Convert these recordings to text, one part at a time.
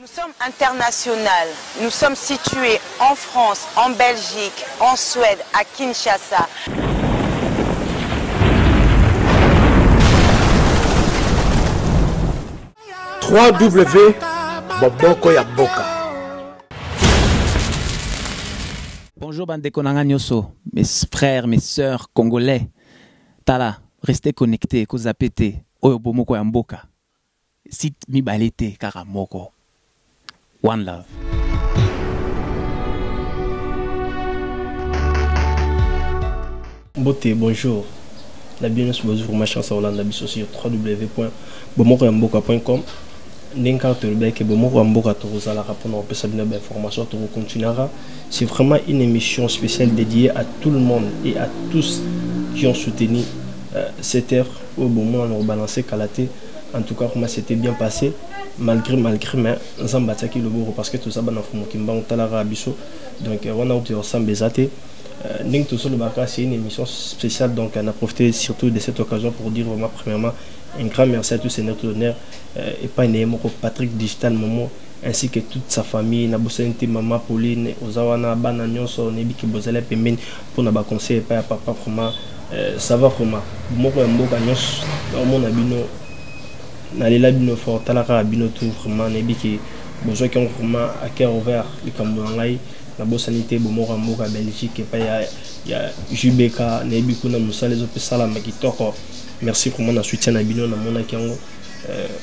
Nous sommes internationaux. Nous sommes situés en France, en Belgique, en Suède, à Kinshasa. www.bobokoyaboka. Bonjour Bandeko Nanga Nyoso, mes frères, mes sœurs congolais. Tala, restez connectés, kozapete, oyo bomoko ya mboka. Sit mi balete karamoko. One love. Beauté, bonjour. La bienvenue sur ma chanson Hollande sur www.bomokoyamboka.com. C'est vraiment une émission spéciale dédiée à tout le monde et à tous qui ont soutenu cette ère au moment où on a balancé Kalaté. En tout cas, comment c'était bien passé, malgré, mais Zambataki le beau parce que tout ça, donc on a obtenu ensemble des athées. C'est une émission spéciale, donc on a profité surtout de cette occasion pour dire vraiment premièrement un grand merci à tous ces notre honneur et pas une Patrick Digital Momo ainsi que toute sa famille, Nabosente Maman Pauline, Ozawana Bananyoso, Nebiki Bozele Pemen pour n'avoir conseil pas à papa vraiment ça va vraiment. Moko Mboka Nyos, mon abino, Nalela Bino Fort, Talara Bino tout vraiment Nebiki Bozo qui ont vraiment à cœur ouvert les Kamouangai. La bonne sanité, Bomora Mboka Belgique, et il y a Jubeka, Nebikuna Moussa, les autres salams qui toko. Merci pour mon soutien à Bino, à mon Akiango,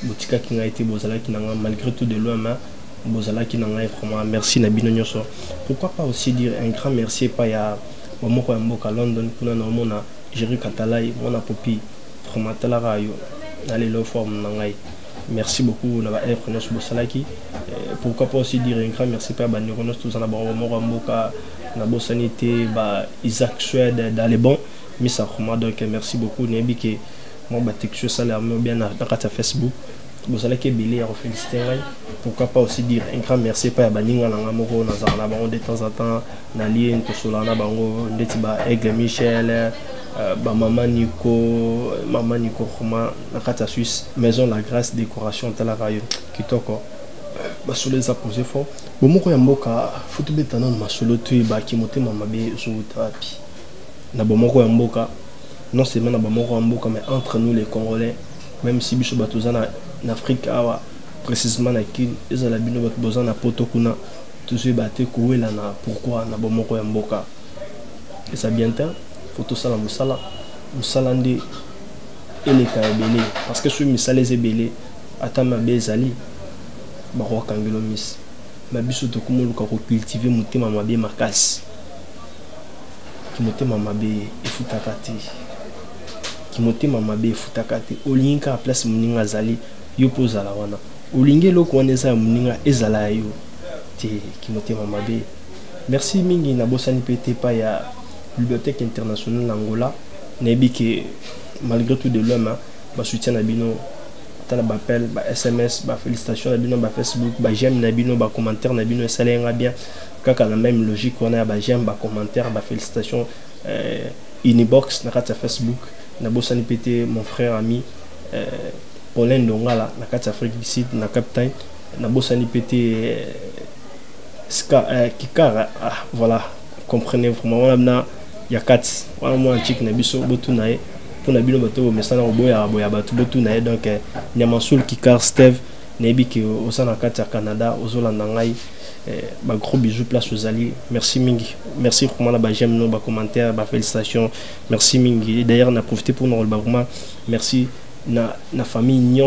Boutika qui n'a été Bozala qui n'a malgré tout de loin, Bozala qui n'a vraiment merci Nabino Nyoso. Pourquoi pas aussi dire un grand merci pas à Bomoko Mboka London, Kuna Nomona, Jerry Katalai, Mona Popi, Fromatala Rayo, allez le forme Nangai. Merci beaucoup, pourquoi pas aussi dire un grand merci à Banyokonos, tous en abord, Moramboka, Nabo Sanité, Isaac Suède, dans les bons, Miss Akhoma, donc merci beaucoup, Nebi, qui moi, je suis bien dans Facebook, vous allez que pourquoi pas aussi dire un grand merci à Baninga, Nangamoko, Nazarabon, de temps en temps, Nalien, Tosolana, Bango, Netiba, Aigle Michel. Maman Nico Khoma, la Suisse, Maison La Grâce, décoration, Talarayo, qui toko. Sur les apposés fort. Bomoko Yamboka, football tanan, ma solo tui, Kimote Mamabe, Zoutapi. Na Bomoko Yamboka, non seulement na Bomoko Yamboka, mais entre nous les Congolais, même si Bicho Batozana en Afrique, précisément na Kin, ils ont la bino Batozana na Potokuna, tout ce baté Kouelana, pourquoi na Bomoko Yamboka. Et ça bien temps. Photo sala musala ndi eleka ebele parce que sur misala ezebele atama bezali ba ko kangelo mis mabiso to kumuluka ko cultiver mutema mabe makasi ki mutema mabe efutakati ki mutema mabe efutakati olinga place muninga zali yo pozala wana olinge loko wana eza muninga ezala yo te ki mutema mabe. Merci mingi na bosani pete pa ya Bibliothèque internationale Angola, Nebi qui malgré tout de l'homme, soutien à Bino, appel, SMS, félicitations à Bino, Facebook, j'aime Nabino, commentaire Nabino, ça l'est bien. Quand la même logique, on a j'aime, commentaire, félicitations, Unibox, na Facebook, Nabo Sanipete, mon frère ami, Paulin Dongala, na carte Afrique du Sud, na Captain, Nabo Sanipete, Kikara, voilà, comprenez vraiment, on a il y a 4 moi un chic nabiso botunae pour nabino bato mais ça na boya batu botunae donc Nyamansoul Kikar Steve nebi ki au sana kati ya Canada ozolanda ngai ba gros bisous place aux alliés. Merci mingi, merci vraiment ba j'aime no ba commentaire ba félicitations, merci mingi. D'ailleurs on a profité pour nous vraiment merci na famille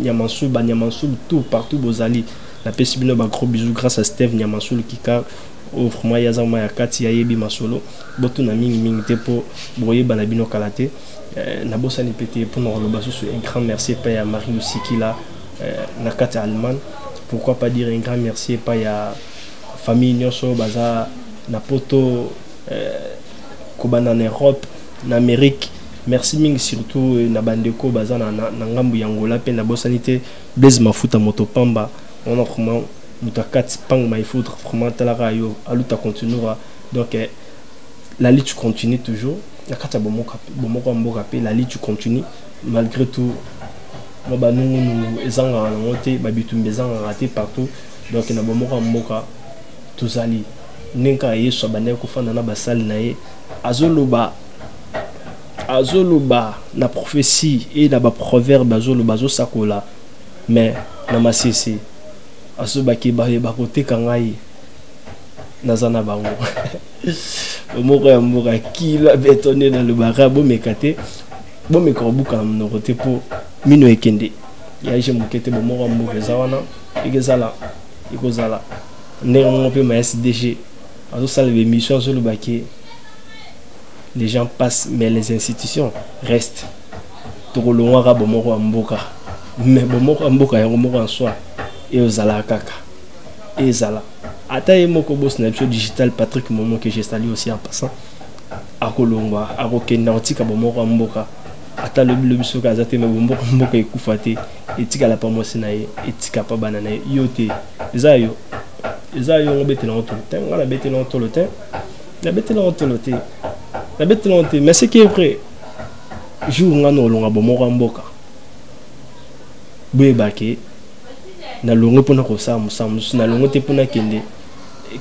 Nyamansoul ba Nyamansoul tout partout bozali la pesibino ba gros bisous grâce à Steve Nyamansoul Kikar. Vraiment yazama ya kati ya yebi masolo botu na mingi te po boye banabino kalate na bossa ni pété pour nous relobaso un grand merci pa ya Marie Musiki là na kati Allemagne. Pourquoi pas dire un grand merci pa ya famille nyonso baza na poto kobana en Europe na Amérique. Merci mingi surtout na bandeko baza na ngambu ya Angola pe na bossa ni te Blaise Mafuta Motopamba on a vraiment Moutakat Pang Maïfoudre, vraiment Talarayo, Aluta continuera. Donc la lutte continue toujours. La lutte continue malgré tout. moi ba nous ezanga na moté ba bitumbe ezanga raté partout donc na bomoko mboka tozali nenka yeso ba ne ko fanda na basali na ye azoloba na prophétie et na ba proverbe azoloba zo sakola mais na masisi asobaki ba côté kangai nazana bango moko ya mboka kila bétonné dans le barabo mekate bon mekobuka na côté pour mino ekende ya je mokete bo moko mboka zawana ikezala ikozala ndenge pe ma SDG azo sala be mission sur le baquet. Les gens passent mais les institutions restent to lo ngara bo moko mboka mais bo moko mboka ya moko en soi et ozala kaka ezala ata ye moko boss na digital Patrick Momo que j'ai salué aussi en passant akolongwa akokenda otika bo moko mboka ata le biso ka zate me bo moko mboka ekufate etika la pa mosi na ye etika pa banana yote ezayo ngobetela onto ngala betela onto le temps la betela onto le temps la betela onto mais ce qui est vrai jour ngano longa bo moko mboka bebake na longo pona ko sa musamu na longo te pona kende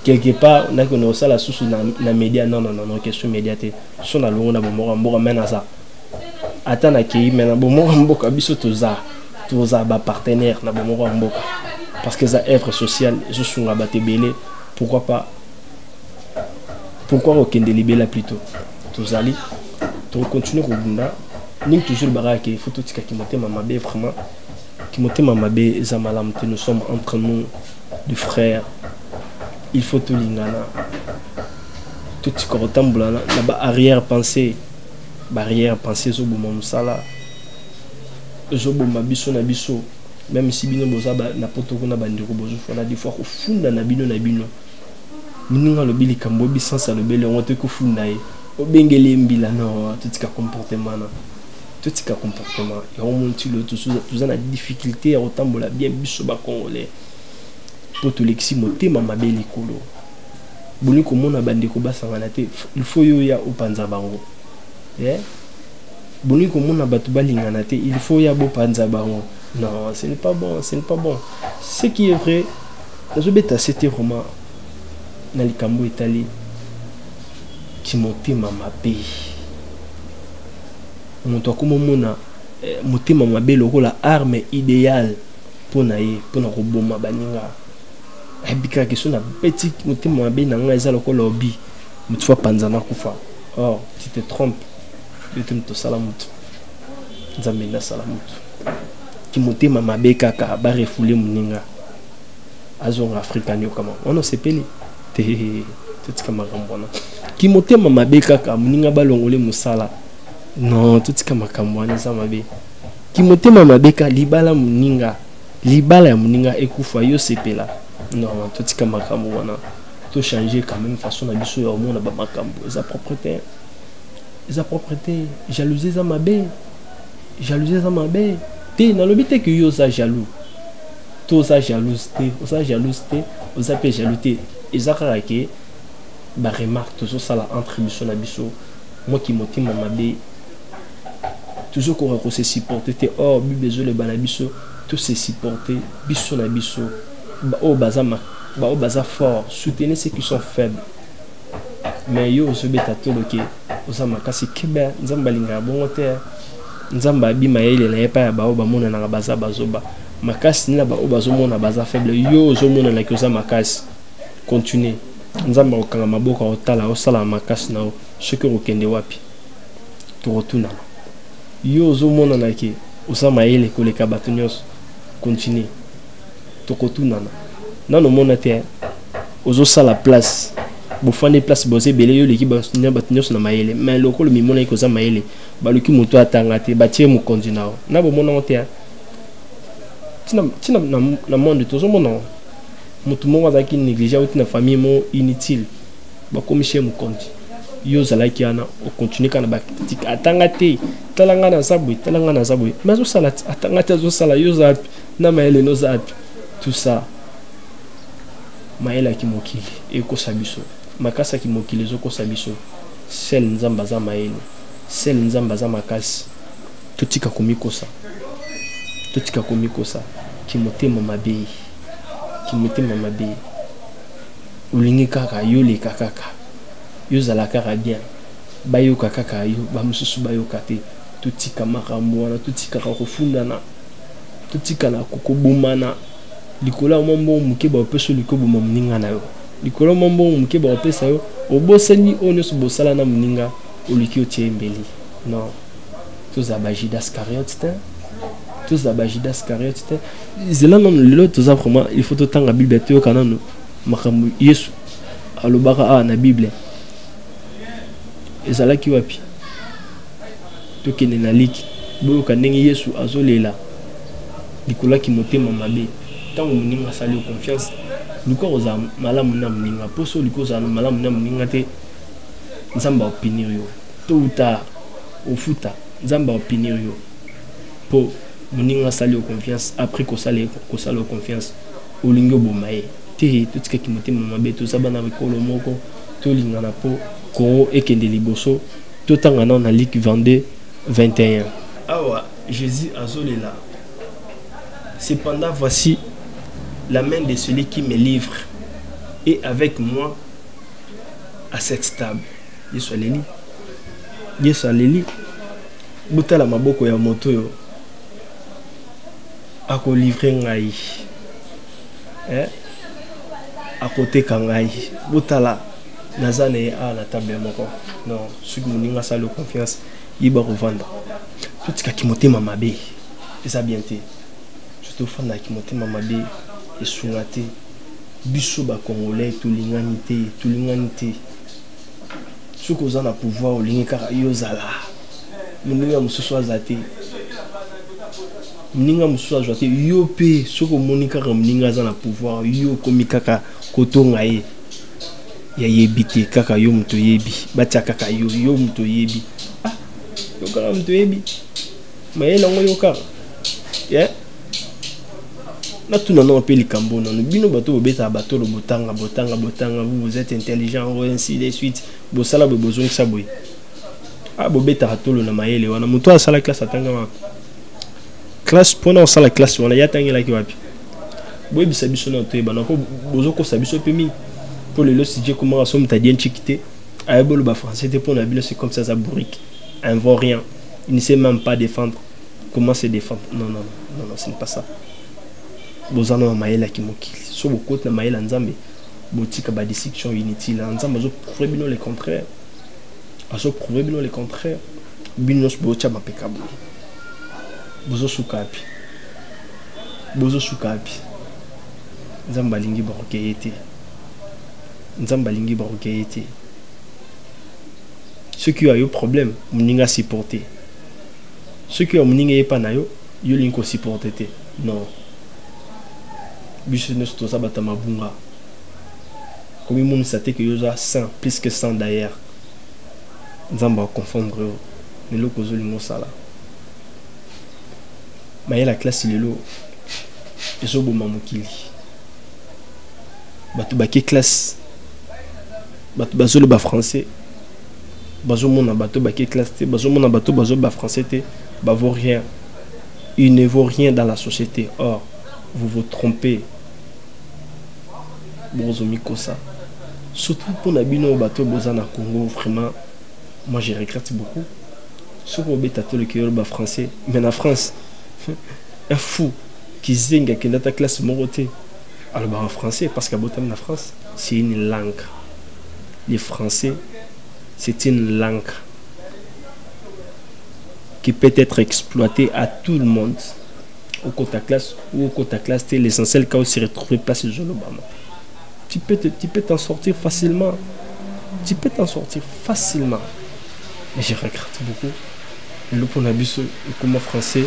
quelque part na ko no sala susu na média non question médiaté so na longo na bo moko mboka mena ça atana ki mena bo moko mboka biso toza ba partenaire na bo moko mboka parce que ça œuvre sociale je suis na batebele pourquoi au kende libela plutôt tozali to continuer ko bunda ning toujours baraka il faut tout tika ki motema mabe vraiment qui motema mabe zamalam te nous sommes entre nous de frères il faut tout lingana tout tika rotambola na ba arrière pensée zo bomo sala zo bomo biso na biso même si bino boza na potoko na bandiko bozo fona des fois ko funda na bino mininga lo bili kambo bisansa lo bele on te ko funda e obengele mbila no tout tika comportement na tout tika comportement et on monte le tout ça na difficulté à rotambola bien biso ba congolais poto lexi motema mabeli kolo boni ko mona bandiko basangana te il faut yo ya opanza bango boni ko mona batu balingana te il faut ya bo panza bango non ce n'est pas bon ce qui est vrai je beta c'était vraiment na likambo itali qui motema mabe moto akoma mona motema mabe lokola arme idéale pona koboma baninga ebika ke sona petit motema mabe na nga eza lokola obi mutu fa panzana kufa oh tu te trompes tu te salamutu nzambe na salamutu ki motema mabe kaka ba refoule muninga azonga africain kama on se peli te tout kama rambona ki motema mabe kaka muninga balongole musala non tout kama kamwana za mabe ki motema mabe ka libala ya muninga ekufa yo sepela non tout kama kamwana to changer quand même façon na biso ya omona ba makambo eza propreté jalousie za mabe te na lobite que yo za jaloux to za jalousité oza pe jalousité ezaka ke ba remarque toujours ça la entre biso na biso moi qui motema mabe toujours qu'on se supporter te oh bi besoin le banabiso tout se supporter biso na biso ba o baza fort soutenir ceux qui sont faibles mais yo zo beta to loke oza makasi kebe nzamba linga bongo te nzamba bi mayele na yepa ya ba o ba mona na baza bazoba makasi na ba o bazo mona baza faible yo zo mona na koza makasi continuer nzamba okanga maboka otala osala makasi na o ce que okende wapi to rotuna yo zo mona na ke osa mayele koleka batonyos continuer to kotuna na no mona te ozo sala place bofane place bozé belé yo leki batonyos na mayele mais lokolo mi mona ko za mayele baluki muto atanga te batie mu kontinao na bo mona te tina na monde to zo mona mutu mo wazaki négliger ou tina famille mo inutile ba komishe mu konti yo zalaki ana o continuer kana ba tika atanga te talanga na zabwe mais zo sala atanga te zo sala yo za na mayele no za tout ça mayele ki mokili e ko sabiso makasa ki mokili zo ko sabiso sel nzamba za mayele sel nzamba za makasi tutika komikosa totika komikosa kimotema mabe kimotema mabe ulingi kaka yo le kaka yo zala kaka bien bayo kaka yo ba mususu bayo kate totika makambo wana totika kofundana totika na kokobomana likola mombo muke ba peso likobo moninga na yo likola mombo muke ba pesa yo obosani onyo bosala na muninga oliki otiembeli non tous abajidas cariote tous abajidas cariote zela non lelo tous vraiment il faut tanga bible to kanano makambo yesu alobaka na bible ezalaki wapi tokende na liki boyoka ndenge yesu azolela likolaki motema mabe ntango moninga asali confiance liko oza malamu na moninga poso liko oza malamu na moninga te nzamba opinir yo to uta ofuta nzamba opinir yo po moninga asali confiance après kosala confiance olingi obomaye te totikaki motema mabe tozaba na bikolo moko tolingana po Congo ekende liboso totanga na Luc 22:21. Awa Jésus azolela. Cependant voici la main de celui qui me livre et avec moi à cette table. Yesu aleli. Yesu aleli. Butala maboko ya moto yo. Ako livrer ngai. Akote kangai. Butala nazane a la table moko. Non, ce que moninga sa le confiance, yiba revendre. Tout ce qui motema mabe. Eza bien te. Surtout fanda ki motema mabe et sungate. Biso ba congolais tout l'inganité. Ce que vous en a pouvoir olingi kaka yozala. Moninga mususu azate. Moninga mususu azate yo pe ce que moninga kaka moninga za na pouvoir yo komi kaka kotonga ye. Ya yebite kaka yo mto yebi batia kaka yo mto yebi yo kaka mto yebi mayela ngoyo kaka na tuna na pe likambo na bino bato bobeta bato lo botanga vous êtes intelligent ainsi de suite bosala be besoin ça boy bobeta hatolo na mayele wana muto asala classe atanga wa classe pona osala classe wana yatangela ki wapi boy bisa biso na to ebana ko bozoko sabiso pe mi pour le lot si Dieu comment à somme tadien chiquité à ebolo ba français te pour la Bible c'est comme ça bourrique un vaurien il ne sait même pas défendre comment se défendre non ce n'est pas ça bozana maela ki mokili so bokota na maela nzambe botika ba discussion inutile nzambe zo prouver bino le contraire bino so bocha mapekabo bozo sukapi nzamba lingi barokeyete nzamba lingi barokeyete ceux qui ont eu problème moninga supporter ceux qui ont moninga pas na yo linko supporter te non business to sabata mabunga comme mon sate que yoza 100 plus que 100 d'ailleurs nzamba confondre ne lo kozo lingo sala mais la classe lelo ezo boma mokili batu ba classe batu bazolo ba français bazo mona bato ba classe te bazo mona bato bazo ba français te ba vaut rien, il ne vaut rien dans la société. Or vous vous trompez bozomi ça surtout pour la bino bato bozana Congo. Vraiment moi je regrette beaucoup ce qu'on bête le cœur ba français mais en France un fou qui zinga qui n'a ta classe moroté alors en français parce qu'à botam la France c'est une langue. Les Français, c'est une langue qui peut être exploitée à tout le monde. Au côté classe ou au côté classe, c'est l'essentiel quand on se retrouve place de Obama. Tu peux t'en sortir facilement. Mais je regrette beaucoup. Le pour n'abus comme français,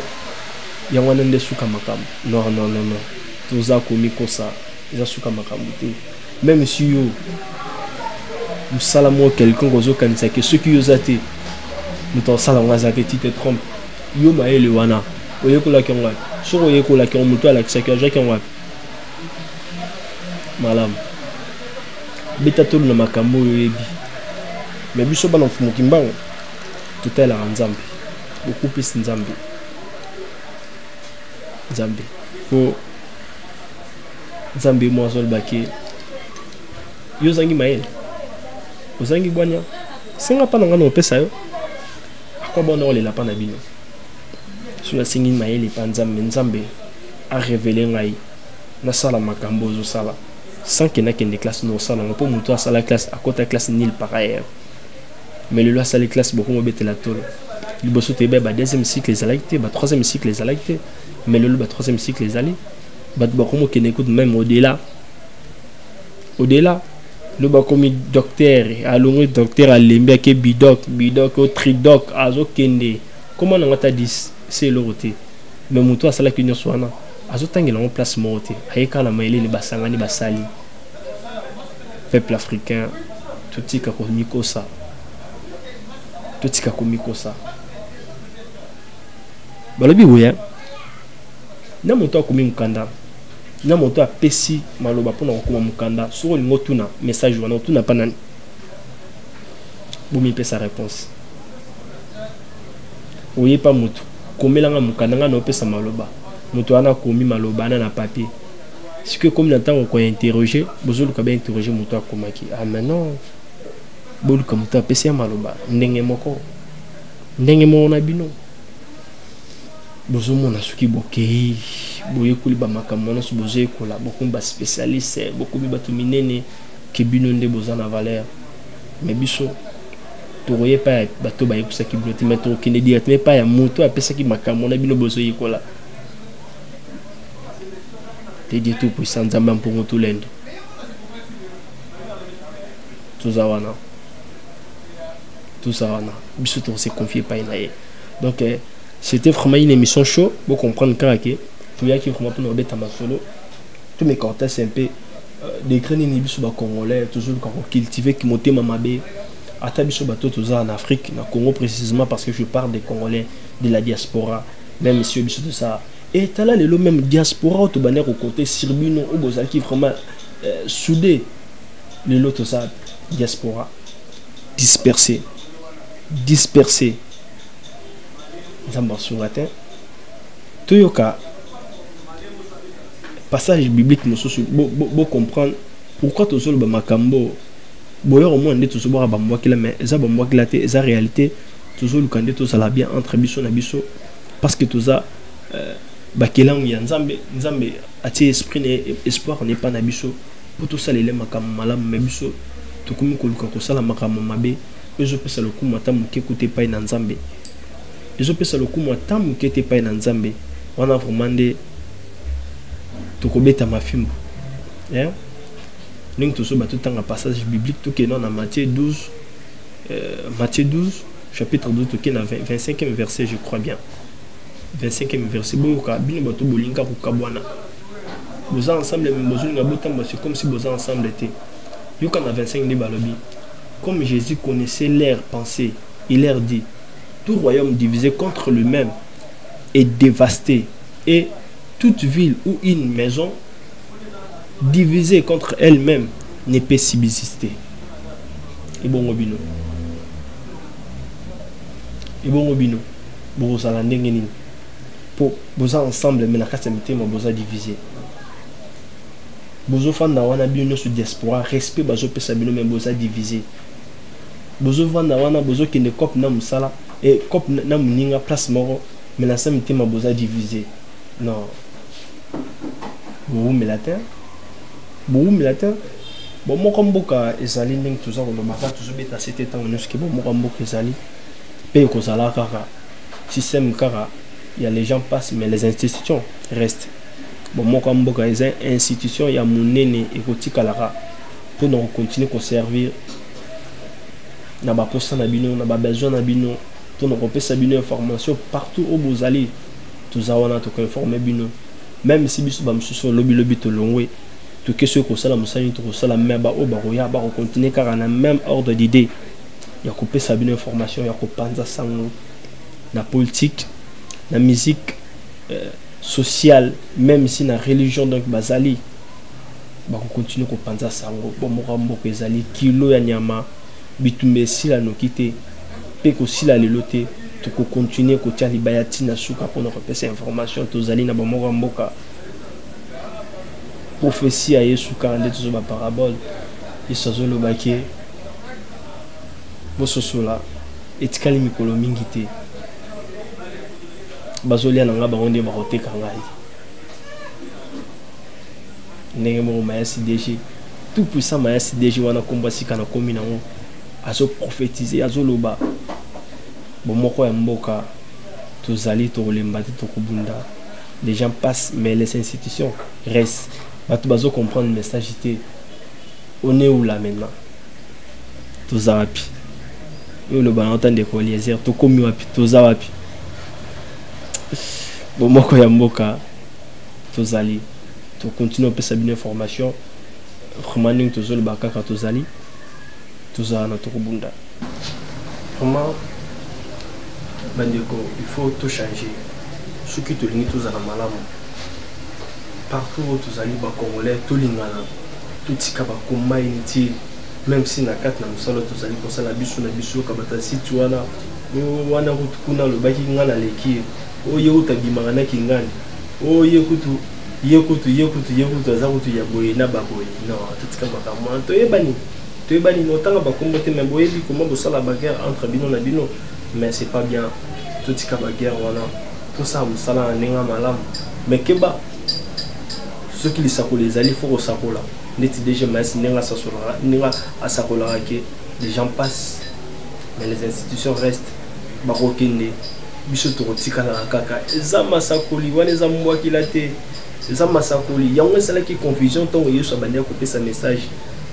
il y a un des sous-kamakam. Non. Tous a commis comme ça. Ils ont sous-kamakam. Même si yo nous salamo quelqu'un qui a que ceux qui ont été nous t'en salamo à tu te trompes yo maé le wana oyekola kyonga so oyekola kyonga muto ala kisaka jaki ngwa malam beta tolo na makambo yebi mais biso bana mfumo kimbango tutela nzambe beaucoup plus nzambe Nzambe po Nzambe mo azol baki yo zangi maele ozangi bwanya senga pa nanga no pesa yo akwa bona ole la pa na bino suna singi maele pa Nzambe a révélé ngai na sala makambo zo sala sans que na kende classe no sala ngo po muto asala classe akota classe nil par ailleurs mais le loi sala classe beaucoup mo betela tolo liboso te ba deuxième cycle les alacté ba troisième cycle les alacté mais le ba troisième cycle les ali ba beaucoup mo kene écoute même au-delà le ba comme docteur alongo docteur alembe ke bidok au tridoc azo kende comment on ta dit c'est l'autre mais muto asala kinyo swana azotangela en place moté ayeka na maile ni basangani basali peuple africain tutika komikosa balobi boya na moto akomi mukanda na moto apesi maloba pona kokoma mukanda soko lingo tuna message wana tuna panani bomi pesa réponse oye pa moto komelanga mukanda nga no pesa maloba moto ana komi maloba na papier si que comme n'entend ko interroger bozolu ka ba interroger moto akomaki ah mais non bolu ka moto apesi maloba ndenge moko na bino bozo mona suki bokei boye kuli ba makambo na bozo ekola beaucoup ba spécialiste beaucoup bi batu minene ke bino nde boza na valeur mais biso toye pa bato ba yekusa ki blotti mais to kine directement pa ya moto apesa ki makambo na bino bozo ekola te dit tout puissant Nzambe mpongo tout lendo tout ça wana biso to se confier pa inaye donc c'était vraiment une émission chaud pour comprendre que tu y a qui vraiment pour nous bête à ma solo tous mes cortèges c'est un peu des graines ni biso ba congolais toujours quand cultiver qui monter mamabe ata biso bato tous en Afrique na Congo précisément parce que je parle des Congolais de la diaspora même monsieur biso tout ça et t'as là le même diaspora to baner au côté sirbino ou bozal qui vraiment soudé le lot tout ça diaspora dispersé Nzamba sur la terre toyoka passage biblique mosusu bo comprendre pourquoi tout seul ba makambo boyo au moins ndé tout ba bamwa kila mais za bamwa kila te za réalité toujours le candidat tout ça la bien entre biso na biso parce que tout ça bakelang ya Nzambe ati esprit et espoir n'est pas na biso pour tout ça les makambo malam mais biso to komi ko luka ko sala makambo mabe je peux ça le coup moi tam ke écouter pas na Nzambe je peux ça le coup moi tam ke te pas na Nzambe on a vraiment de to ko beta mafimbo hein ning to so ba tout temps passage biblique to ke non na Matthieu 12 chapitre 12 to ke na 25e verset je crois bien 25e verset boyoka bino bato bolinga ko kabwana boza ensemble même bozolinga botamba c'est comme si boza ensemble était yoka na 25 ni balobi comme Jésus connaissait leurs pensées, il leur dit, tout royaume divisé contre lui-même est dévasté, et toute ville ou une maison divisée contre elle-même ne peut subsister. Et bon obino. Boza la ndengeni. Pour boza ensemble mais na kasemite mo boza divisé. Bozo fanda wana bino sur diaspora respect bazo pesa bino mais boza divisé. Bozo vanda wana bozo kende cop na musala et cop na muninga place moro mais na samite ma boza divisé. Non. Boum milatin. Bon mo komboka ezali ndenge tuza ko maka tuzo beta c'était temps noski bon mo komboka ezali pe ko sala kaka système kaka il y a les gens passent mais les institutions restent. Bon moi comme boka les institutions ya munene ekotika lara pour nous continuer à servir na ba poste na bino na ba besoin na bino pour nous repasser bino information partout où vous allez tous awana to informer bino même si biso ba msuso lobby to longwe to keso ko sala musani to ko sala meba o ba roya ba continuer car na même ordre d'idée ya couper sa bino information ya ko panza sango na politique na musique social même si na religion donc bazali ba ko continuer ko panza sango bo mo rambo ko ezali kilo ya nyama bitumbe sila no kité pe ko sila leloté tu peux continuer à côté Libayati na suka pour nous repasser information tous allés na bomoko mboka prophétie à Yesu quand on dit parabole ils sont le baquet bososola etikali mikolo mingi te bazolia na nga bango nde bakoteka ngai ndenge moko mayasi DG tout puissant mayasi DG wana komba sika na komi nango azo prophétiser azoloba bomoko ya mboka tozali tokolemba te tokobunda les gens passent mais les institutions restent bato bazo comprendre le message te on est où là maintenant tozawapi yo le balanta de Eliezer to komi wapi toza wapi bomoko ya mboka tozali to continue pesa bien information vraiment tozo le bakaka tozali toza na to kobunda vraiment bandeko il faut tout changer ce qui te limit toza na malamu partout où tozali ba congolais to lingana tout tika ba komba inutile. Même si na kat na musalo tozali kosala biso na biso kabata site wana wana kutukuna lobaki ngana leki oye utabimanga na kingani oye kutu yekutu azakutu ya boye na baboye non tutika makamwa toyebani notanga bakombo te mais boyebi comment bosala baguerre entre bino na bino mais c'est pas bien tutika baguerre wana tout ça musala nenga malamu mais keba ceux qui les sakola les alliés faut sakola neti déjà mais nenga sasola nenga asakola ke les gens passent mais les institutions restent bakokende biso tokotika na kaka ezama sakoli wana ezamwa kilate ezama sakoli yango esala ki confusion tango yesu abandi kopesa message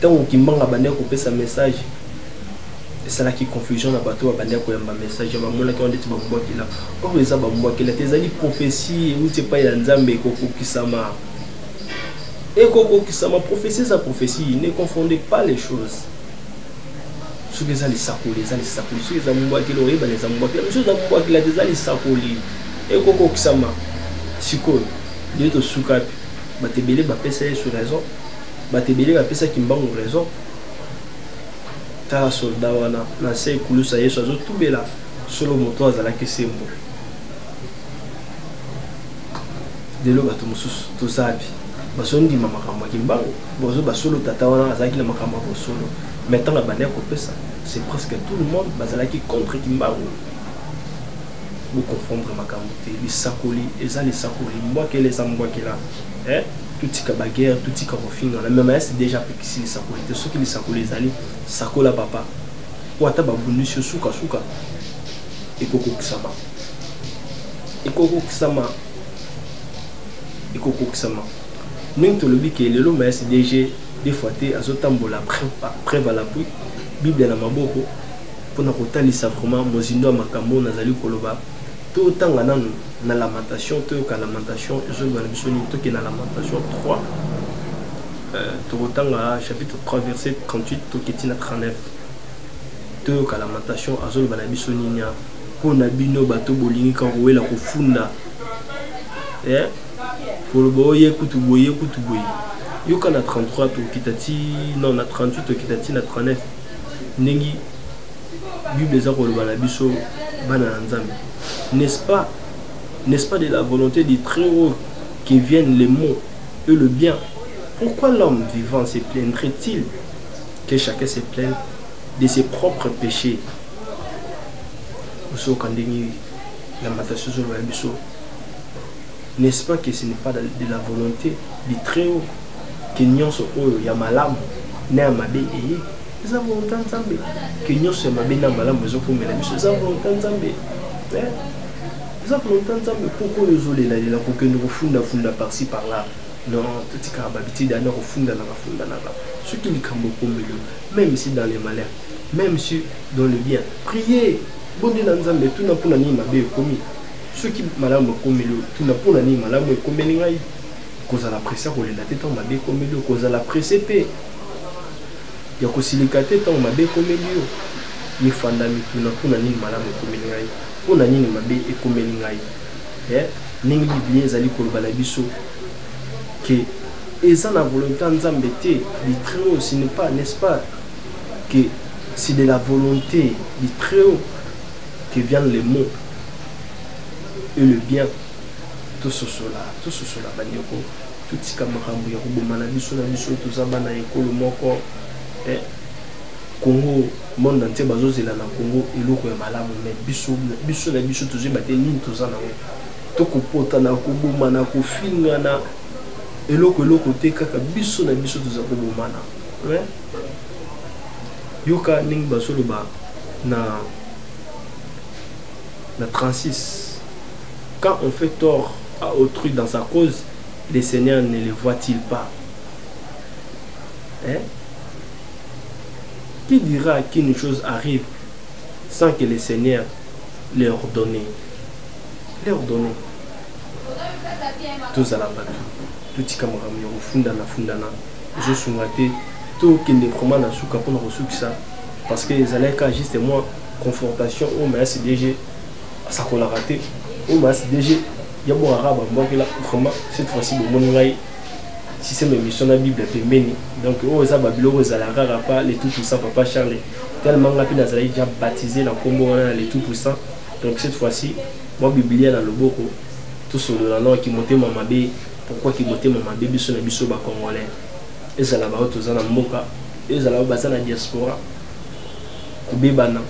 tango kimbanga abandi kopesa message esala ki confusion na bato abandi koyamba message bamona ki ondeti bamwa kila o eza bamwa kila tezali prophétie uti pa ya nzambe kokokisama ma prophétie, sa prophétie, ne confondez pas les choses. Ce que les sakoli, les sakoli, ce que les ambois qui l'ont les ambois qui les ambois qui les sakoli. Et koko kisama, siko, Dieu te soukapi, batebele bapesa sur raison, batebele bapesa kimbango raison. Ta soldat wana, na se kulusa yeso azo tubela, solo moto azala kesembo. Delo bato mususu tozabi. Basondi mama kama kimbango bozo basolo tata wana azaki na makamba bosolo maintenant la bande kopesa c'est presque tout le monde bazalaki contre kimbango vous confondre makambo te les sakoli ezali sakoli moi que les ambois qui là tout tika baguerre tout tika refina la même c'est déjà pekisi les sakoli te ceux qui les sakoli ezali sakola papa ou ata babundu sur suka ekoko kisama Nous te le dit que le lot mais c'est déjà des fois t'es à zotambola preuve à l'appui Bible na maboko pour na kotalisa vraiment mozindo makambo nazali koloba tout temps na lamentation to ka lamentation je vais biso ni to ke na lamentation 3 to tanga chapitre 3 verset 38 to ketina 39 to ka lamentation azol bana biso ni nya po na bino bato bolingi ka roela kofunda pour le boye kutu boye yoka na 33 to kitati non na 38 to kitati na 39 nengi bible za ko bana biso bana nzambe n'est-ce pas de la volonté du très haut que viennent les maux et le bien? Pourquoi l'homme vivant se plaindrait-il que chacun se plaigne de ses propres péchés? La matation sur le biso. N'est-ce pas que ce n'est pas de la volonté du très haut que nous sommes yamalam na mabe et nous avons entendu que nous sommes mabe na malam nous avons entendu nous avons entendu pourquoi nous allons là pour que nous funda par-ci par-là non tout ce qui a habitué d'aller funda ce qui nous cambo comme même si dans les malheurs même si dans le bien priez bon Dieu nzambe tout na pona ni mabe komi ceux qui malamu komelo tout na pona ni malamu komeli ngai cause la pression ko la tête en mabe komelo cause la presse pe ya ko silikate tant mabe komelo ni fanda mi tout na pona ni malamu komeli ngai pona ni mabe e komeli ngai ningi bien zali ko bala biso que eza na volonté nzambe te du très haut ce n'est pas n'est-ce pas que c'est de la volonté du très haut que viennent les mots et le bien. Tout cela, Banyoko, tout ce qui est Bumana, biso, tout ça, Bana, Ekolo, Moko, Congo, monde entier, Bazozela, na Congo, et l'eau, Malamu, mais biso, tout ça, Bateni, tout ça, Toko Pota, na Kubumana, Kufingana, et l'eau, côté, Kaka, biso, tout ça, Bumana. Yoka, Ning, Basoloba, na 36. Quand on fait tort à autrui dans sa cause, les seigneurs ne les voient-ils pas? Qui dira qu'une chose arrive sans que les seigneurs leur donnent? Tous à la batte. Tout ce qui est fundana. Je suis raté. Tout qui est vraiment dans le capon ça. Parce que les allaient juste moi, confrontation au MSDG, ça qu'on l'a raté. Au MSDG, il y a bon arabe, vraiment, cette fois-ci, si c'est mes missions, la Bible est bénie. Donc, aux Babylone, aux Alara, pas les tout puissants, Papa Charles. Tellement rapide, ils avaient déjà baptisé la Combo, les tout puissants. Donc, cette fois-ci, moi, Biblia dans le Boko, tout sur le nom qui montait mon mabé. Pourquoi qui montait mon mabé, bisou na bisou ba congolais. Et ça là-bas, tous en Mboka. Et ça là-bas, ça la diaspora. Kubebana,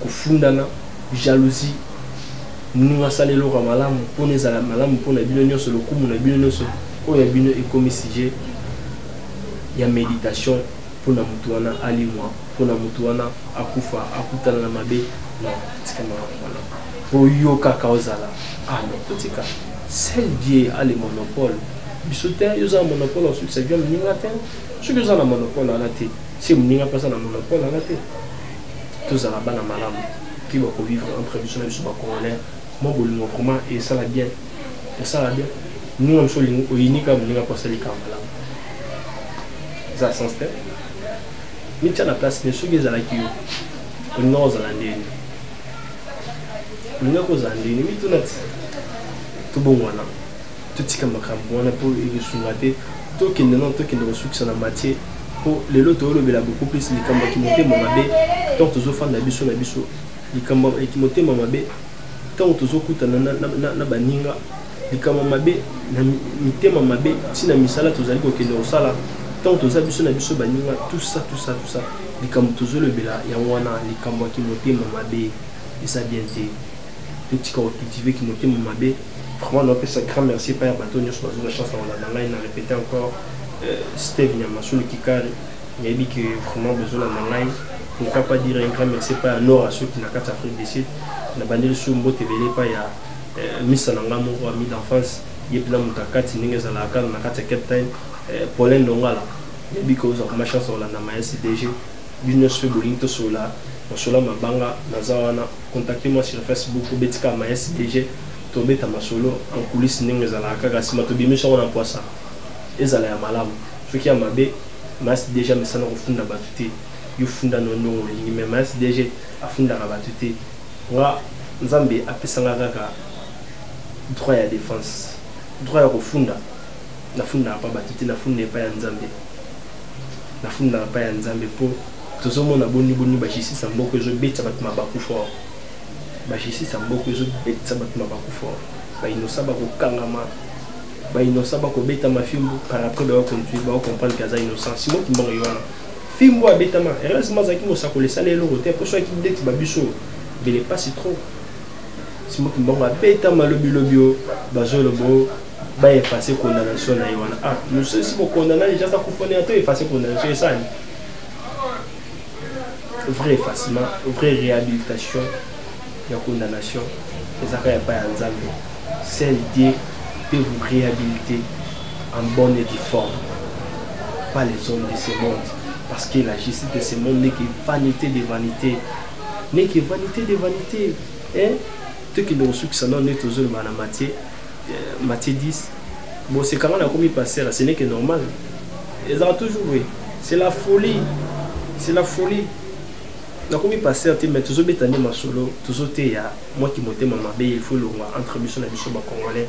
kufundana, jalousie. Nous salé le ramalam pour les malam pour la bino sur le coup mon bino sur o ya bino et comme si il y a méditation pour na mutuana ali moi pour na mutuana akufa akutana na mabe non c'est comme voilà pour yoka kaozala ah non petit cas c'est lié à les monopoles bisoter yo za monopole ensuite ça vient ninga ten ce que za na monopole à la tête si ninga pas ça na monopole à la tête tout ça la bana malam qui va vivre entre biso na biso ba congolais. Moi, vraiment, et ça va bien. Et ça va bien. Nous, on sommes uniques, on n'a pas ça les camarades. Ça sens tel. Mais tu as la place, mais ceux qui sont là, on n'a pas l'andé. On n'a pas l'andé, mais tout net. Tout bon, voilà. Tout ce qui est macram, on a pour y soumettre. Tout qui est ressources en matière. Pour les lots, il y a beaucoup plus de camarades qui montent mon mabé. Tant que les enfants d'Abisso, les camarades qui montent mon mabé. Tant que tu as na baninga likama mabe na mitema mabe si na misala tozali kokende osala tant que tu as biso na biso baninga tout ça likama tozolo bela ya wana likama ki motema mabe et ça bien dit petit corps cultivé qui motema mabe vraiment on peut ça grand merci par Batonio sur la chance on a ligne répéter encore Steve Nyamasu qui carré il a dit que vraiment besoin de ligne pourquoi pas dire un grand merci par Nord à ceux qui n'a qu'à Afrique du Sud na bandeli sur mbote belé pa ya misa nanga moko ami d'enfance yepla mutakati ninge za la kala na kati captain Pauline Ndongala yebi ko za ma chance on la na ma SDG business fait bolinto sola sola mabanga nazawana contactez-moi sur Facebook betika ma SDG to beta masolo en coulisses ninge za la kala sima to bimisha on emploi ça ezala ya malamu ce qui a mabe ma SDG mais ça na refunda batuté yo funda no no mais ma SDG afunda batuté wa nzambe apesanga kaka droit ya défense droit ya kofunda na funda pa batiti na funda pa ya nzambe na funda pa ya nzambe po tozomona boni bashisi samboko ezo betsa batu mabakufa bashisi samboko ezo betsa batu mabakufa ba inosa ba kokangama ba inosa ba kobeta mafimbu par après ba conduire ba comprendre kaza innocent simo kimbongo yona fimbu abetama heureusement zaki mosako le salelo roté pour ceux qui deti babiso mais pas si trop si moi qui m'en va bêta malobio bazolobo ba effacer condamnation na yona ah nous si vous condamner déjà ça confondre à toi effacer condamnation et ça vrai effacement vraie réhabilitation la condamnation et ça pas pas en Zambie celle Dieu peut vous réhabiliter en bonne et due forme pas les hommes de ce monde parce que la justice de ce monde n'est que vanité de vanité n'est que vanité de vanité. Hein? Tout qui nous suit, ça n'est toujours dans Matthieu 10. Bon, c'est quand on a commis passer là, ce n'est que normal. Ils ont toujours oui. C'est la folie. C'est la folie. On a commis passer, mais toujours bétané ma solo, toujours ya moi qui montais ma mabe, il faut le voir entre biso na biso ba congolais.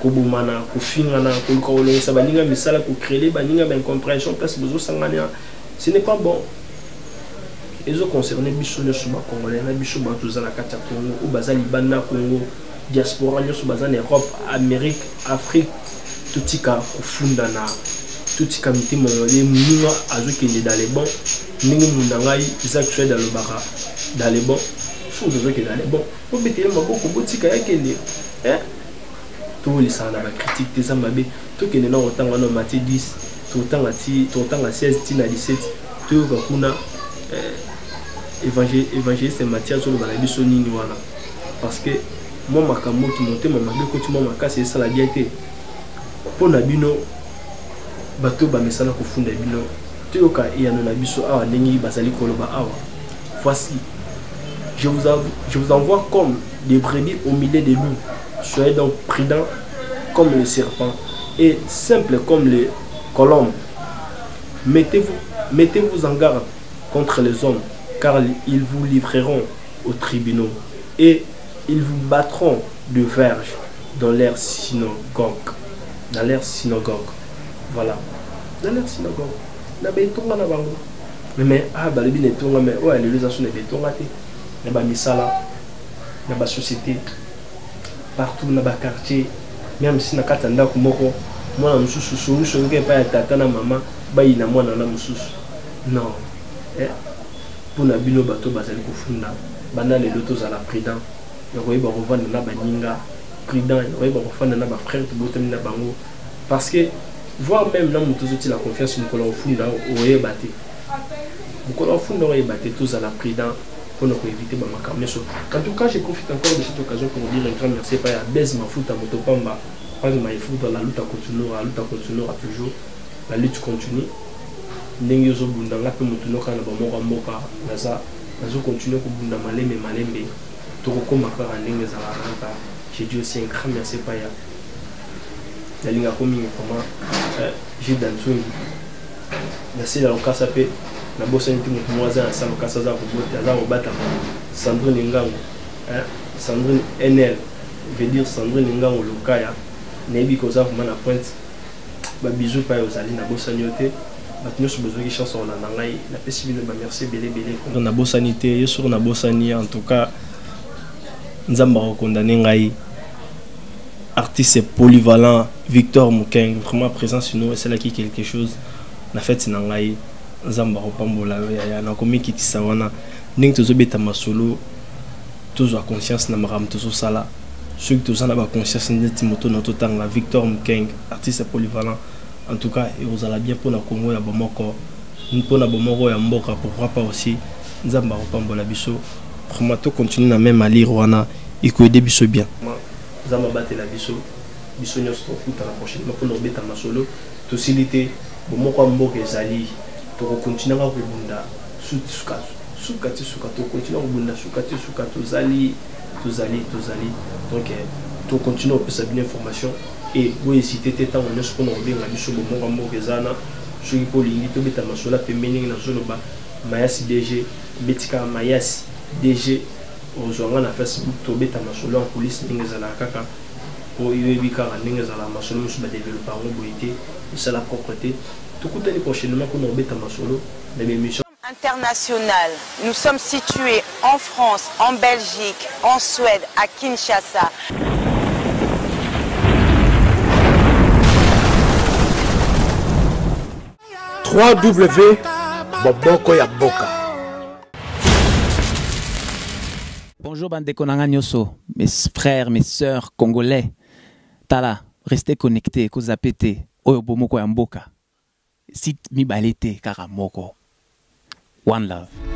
Ko bomana, ko fingana, ko kololo ça baninga misala ko créer baninga ben compréhension parce besoin sangania. Ce n'est pas bon. Ils ont concerné biso le suba congolais na biso ba tozala kata Congo ou bazali bana Congo diaspora nyonso baza na Europe, Amérique, Afrique, totika kofunda na totika mitema le munga azokende dans les bons ningi munangai Isaac Choued alobaka dans les bons sous azokende dans les bons obetele maboko botika yakende to lisana ba critique des amabe to kende na otanga no Matthieu 10 to tanga 16 tina 17 to ka kuna évangéliste Matthieu zo ba biso nini wana parce que moi makambo ki monte mamabe ko tu mama kasi ça la bien été pour na bino bato ba mesana ko funda bino to yoka ya na biso awa ndenge bazali koloba awa voici je vous envoie comme des brebis au milieu des loups. Soyez donc prudents comme le serpent et simples comme les colombes. Mettez-vous en garde contre les hommes, car ils vous livreront aux tribunaux et ils vous battront de verges dans leur synagogue. Dans leur synagogue. Voilà. Dans leur synagogue. Mais balibi ne tonga mais ouais les gens sont ne tonga te. Na ba misala, na ba société, partout na ba quartier, même si na katanda ko moko, mwana mususu solution ke pa ya tata na mama, ba ina mwana na mususu. Non. Pour na bino bato bazali ko funda, bana le loto za la prudent. Ya ko iba revendre na ba ninga, prudent, ya ko iba revendre na ba frère to botem na bango parce que voir même na muto zoti la confiance mukolo funda oye baté. Mukolo funda oye baté tous à la prudent. Pour éviter ma makambo. En tout cas, je profite encore de cette occasion pour dire un grand merci à Bez Mafuta Motopamba. Pas de Maïfouta, la lutte continuera toujours. La lutte continue. Nengozo Bundanga peut Motunoka na Bamora Moka, Naza, Nazo continue pour Bunda Malembe Malembe. Toroko Makara Nengeza la Ranta. J'ai dit aussi un grand merci à la Linga Komi, comment Gilles Dansouni. Merci à l'Okasapé. Na bossa nti mutu mwaza na salo kasa za kubota za obata Sandrine Ngango Sandrine NL veut dire Sandrine Ngango lokaya nebi koza vraiment na pointe ba bisou pa ozali na bossa nyote batnyo so besoin ki chanson na ngai na pesi bino ba merci belé na bossa nité yo sur na bossa ni en tout cas nzamba ko condamner ngai artiste polyvalent Victor Mukeng vraiment présent sur nous et c'est là qui quelque chose na fête na ngai Zamba Pambola ya na komi kitisa wana ning tozo beta masolo tozo conscience na maram tozo sala ceux qui tozo na ba conscience ndeti moto na totanga Victor Mukeng artiste polyvalent en tout cas et vous allez bien pour na Congo ya bomoko pour na bomoko ya mboka pourquoi pas aussi Zamba Pambola biso vraiment to continue na même ali wana iko aider biso bien Zamba batela biso nyos to futa la prochaine pour na beta masolo to silité bomoko mboka ezali to continuer à rebondir sukati to continuer à rebondir sukati zali donc to continuer à passer bien information et vous hésitez tant on est ce qu'on revient à biso bon rambo kezana ceux qui pour l'ingi to beta masola pe mening na zone ba mayasi DG betika mayasi DG ozonga na Facebook to beta masola en police ningezala kaka pour yebika ningezala masola musu ba développer en boité c'est la propreté. Tout le temps prochainement qu'on embête à ma solo, les émissions internationales. Nous sommes situés en France, en Belgique, en Suède, à Kinshasa. Bobokoyaboka. Bonjour Bandeko Nanganyoso, mes frères, mes sœurs congolais. Tala, restez connectés, Kozapete, Oyobomoko Yamboka. Sit mi balete karamoko. One love.